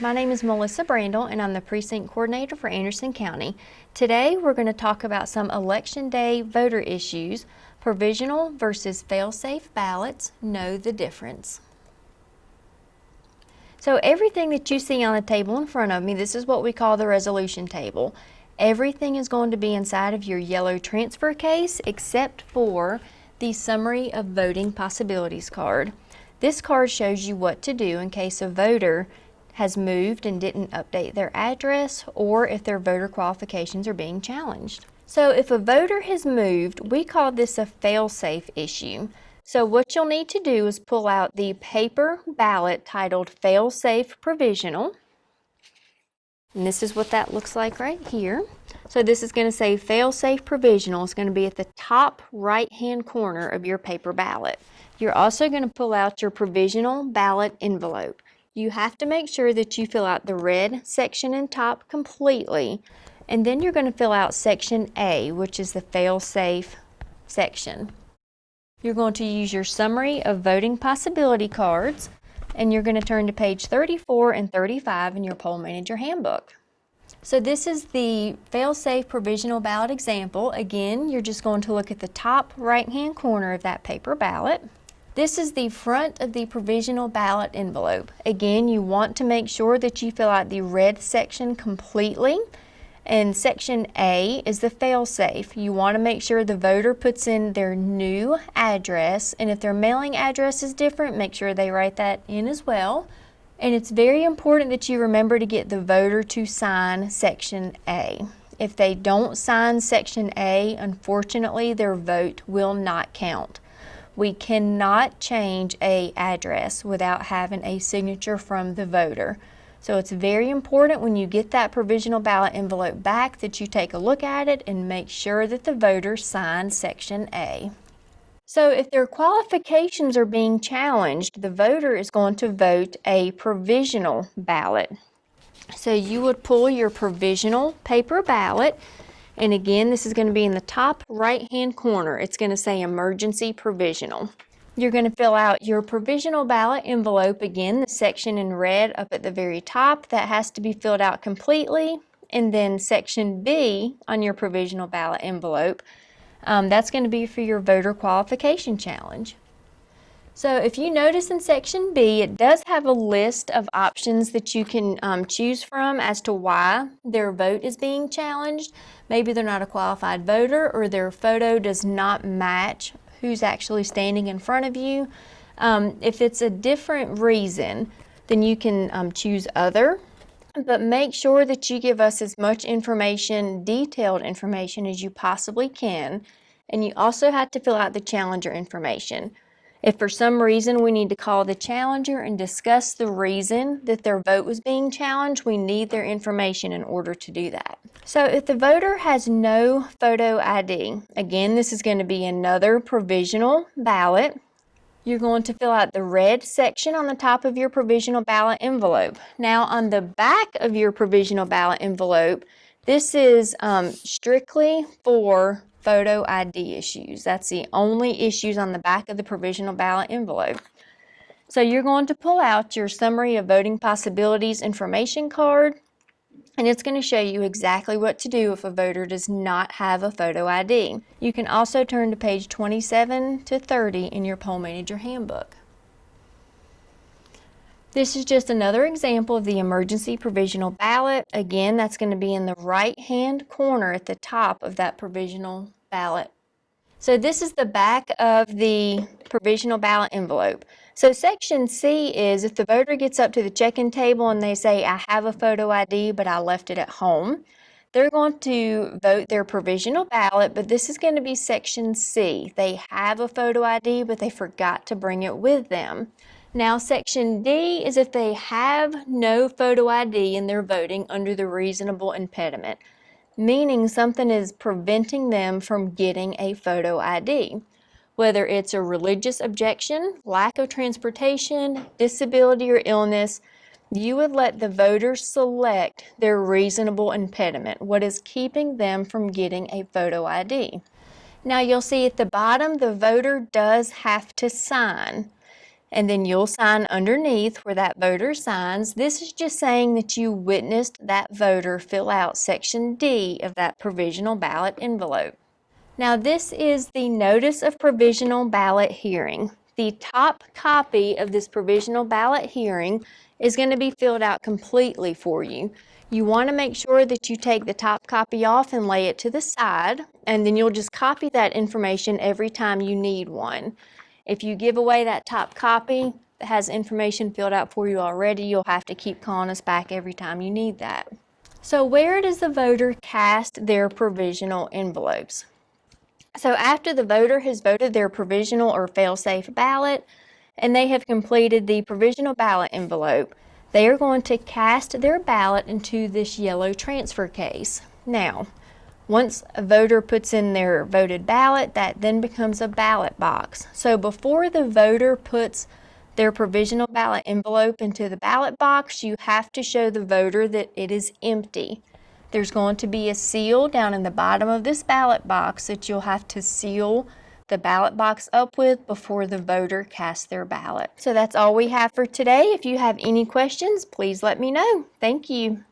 My name is Melissa Brandel and I'm the Precinct Coordinator for Anderson County. Today we're going to talk about some Election Day voter issues, provisional versus fail-safe ballots, know the difference. So everything that you see on the table in front of me, this is what we call the resolution table. Everything is going to be inside of your yellow transfer case except for the Summary of Voting Possibilities card. This card shows you what to do in case a voter has moved and didn't update their address, or if their voter qualifications are being challenged. So if a voter has moved, we call this a fail-safe issue. So what you'll need to do is pull out the paper ballot titled Failsafe Provisional. And this is what that looks like right here. So this is going to say Failsafe Provisional. It's going to be at the top right-hand corner of your paper ballot. You're also going to pull out your provisional ballot envelope. You have to make sure that you fill out the red section in top completely, and then you're going to fill out section A, which is the fail-safe section. You're going to use your Summary of Voting Possibility cards, and you're going to turn to page 34 and 35 in your Poll Manager Handbook. So this is the fail-safe provisional ballot example. Again, you're just going to look at the top right-hand corner of that paper ballot. This is the front of the provisional ballot envelope. Again, you want to make sure that you fill out the red section completely. And section A is the fail-safe. You want to make sure the voter puts in their new address, and if their mailing address is different, make sure they write that in as well. And it's very important that you remember to get the voter to sign section A. If they don't sign section A, unfortunately, their vote will not count. We cannot change an address without having a signature from the voter. So it's very important when you get that provisional ballot envelope back that you take a look at it and make sure that the voter signs section A. So if their qualifications are being challenged, the voter is going to vote a provisional ballot. So you would pull your provisional paper ballot. And again, this is going to be in the top right-hand corner. It's going to say Emergency Provisional. You're going to fill out your provisional ballot envelope, again, the section in red up at the very top. That has to be filled out completely. And then section B on your provisional ballot envelope, that's going to be for your voter qualification challenge. So if you notice in section B, it does have a list of options that you can choose from as to why their vote is being challenged. Maybe they're not a qualified voter, or their photo does not match who's actually standing in front of you. If it's a different reason, then you can choose other. But make sure that you give us as much information, detailed information, as you possibly can. And you also have to fill out the challenger information. If for some reason we need to call the challenger and discuss the reason that their vote was being challenged, we need their information in order to do that. So if the voter has no photo ID, again, this is going to be another provisional ballot. You're going to fill out the red section on the top of your provisional ballot envelope. Now on the back of your provisional ballot envelope, this is strictly for photo ID issues. That's the only issues on the back of the provisional ballot envelope. So you're going to pull out your Summary of Voting Possibilities information card, and it's going to show you exactly what to do if a voter does not have a photo ID. You can also turn to page 27 to 30 in your Poll Manager Handbook. This is just another example of the emergency provisional ballot. Again, that's going to be in the right-hand corner at the top of that provisional ballot. So this is the back of the provisional ballot envelope. So section C is if the voter gets up to the check-in table and they say, I have a photo ID, but I left it at home, they're going to vote their provisional ballot, but this is going to be section C. They have a photo ID, but they forgot to bring it with them. Now, section D is if they have no photo ID and they're voting under the reasonable impediment, meaning something is preventing them from getting a photo ID. Whether it's a religious objection, lack of transportation, disability, or illness, you would let the voters select their reasonable impediment, what is keeping them from getting a photo ID. Now, you'll see at the bottom, the voter does have to sign. and then you'll sign underneath where that voter signs. This is just saying that you witnessed that voter fill out Section D of that provisional ballot envelope. Now this is the Notice of Provisional Ballot Hearing. The top copy of this provisional ballot hearing is going to be filled out completely for you. You want to make sure that you take the top copy off and lay it to the side, and then you'll just copy that information every time you need one. If you give away that top copy that has information filled out for you already, you'll have to keep calling us back every time you need that. So where does the voter cast their provisional envelopes? So after the voter has voted their provisional or fail-safe ballot and they have completed the provisional ballot envelope, they are going to cast their ballot into this yellow transfer case. Now, once a voter puts in their voted ballot, that then becomes a ballot box. So before the voter puts their provisional ballot envelope into the ballot box, you have to show the voter that it is empty. There's going to be a seal down in the bottom of this ballot box that you'll have to seal the ballot box up with before the voter casts their ballot. So that's all we have for today. If you have any questions, please let me know. Thank you.